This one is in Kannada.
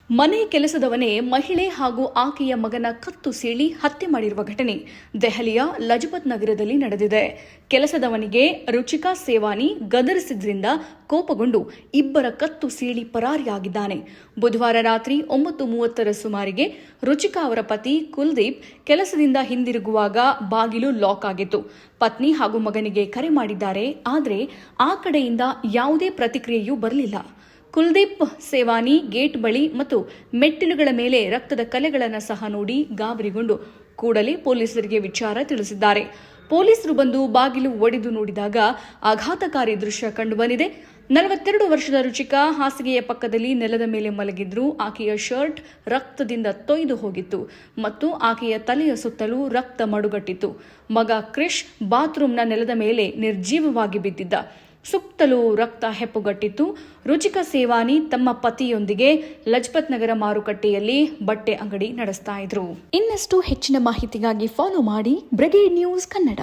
ಮನೆ ಕೆಲಸದವನೇ ಮಹಿಳೆ ಹಾಗೂ ಆಕೆಯ ಮಗನ ಕತ್ತು ಸೀಳಿ ಹತ್ಯೆ ಮಾಡಿರುವ ಘಟನೆ ದೆಹಲಿಯ ಲಜಪತ್ ನಗರದಲ್ಲಿ ನಡೆದಿದೆ. ಕೆಲಸದವನಿಗೆ ರುಚಿಕಾ ಸೇವಾನಿ ಗದರಿಸಿದ್ರಿಂದ ಕೋಪಗೊಂಡು ಇಬ್ಬರ ಕತ್ತು ಸೀಳಿ ಪರಾರಿಯಾಗಿದ್ದಾನೆ. ಬುಧವಾರ ರಾತ್ರಿ 9:30 ಸುಮಾರಿಗೆ ರುಚಿಕಾ ಅವರ ಪತಿ ಕುಲ್ದೀಪ್ ಕೆಲಸದಿಂದ ಹಿಂದಿರುಗುವಾಗ ಬಾಗಿಲು ಲಾಕ್ ಆಗಿತ್ತು. ಪತ್ನಿ ಹಾಗೂ ಮಗನಿಗೆ ಕರೆ ಮಾಡಿದ್ದಾರೆ. ಆದರೆ ಆ ಕಡೆಯಿಂದ ಯಾವುದೇ ಪ್ರತಿಕ್ರಿಯೆಯೂ ಬರಲಿಲ್ಲ. ಕುಲ್ದೀಪ್ ಸೇವಾನಿ ಗೇಟ್ ಬಳಿ ಮತ್ತು ಮೆಟ್ಟಿಲುಗಳ ಮೇಲೆ ರಕ್ತದ ಕಲೆಗಳನ್ನು ಸಹ ನೋಡಿ ಗಾಬರಿಗೊಂಡು ಕೂಡಲೇ ಪೊಲೀಸರಿಗೆ ವಿಚಾರ ತಿಳಿಸಿದ್ದಾರೆ. ಪೊಲೀಸರು ಬಂದು ಬಾಗಿಲು ಒಡೆದು ನೋಡಿದಾಗ ಆಘಾತಕಾರಿ ದೃಶ್ಯ ಕಂಡುಬಂದಿದೆ. 42 ವರ್ಷದ ರುಚಿಕಾ ಹಾಸಿಗೆಯ ಪಕ್ಕದಲ್ಲಿ ನೆಲದ ಮೇಲೆ ಮಲಗಿದ್ರು. ಆಕೆಯ ಶರ್ಟ್ ರಕ್ತದಿಂದ ತೊಯ್ದು ಹೋಗಿತ್ತು ಮತ್ತು ಆಕೆಯ ತಲೆಯ ಸುತ್ತಲೂ ರಕ್ತ ಮಡುಗಟ್ಟಿತ್ತು. ಮಗ ಕ್ರಿಶ್ ಬಾತ್ರೂಮ್ನ ನೆಲದ ಮೇಲೆ ನಿರ್ಜೀವವಾಗಿ ಬಿದ್ದಿದ್ದ. ಸುತ್ತಲೂ ರಕ್ತ ಹೆಪ್ಪುಗಟ್ಟಿತ್ತು. ರುಚಿಕಾ ಸೇವಾನಿ ತಮ್ಮ ಪತಿಯೊಂದಿಗೆ ಲಜಪತ್ ನಗರ ಮಾರುಕಟ್ಟೆಯಲ್ಲಿ ಬಟ್ಟೆ ಅಂಗಡಿ ನಡೆಸ್ತಾ ಇದ್ರು. ಇನ್ನಷ್ಟು ಹೆಚ್ಚಿನ ಮಾಹಿತಿಗಾಗಿ ಫಾಲೋ ಮಾಡಿ ಬ್ರಿಗೇಡ್ ನ್ಯೂಸ್ ಕನ್ನಡ.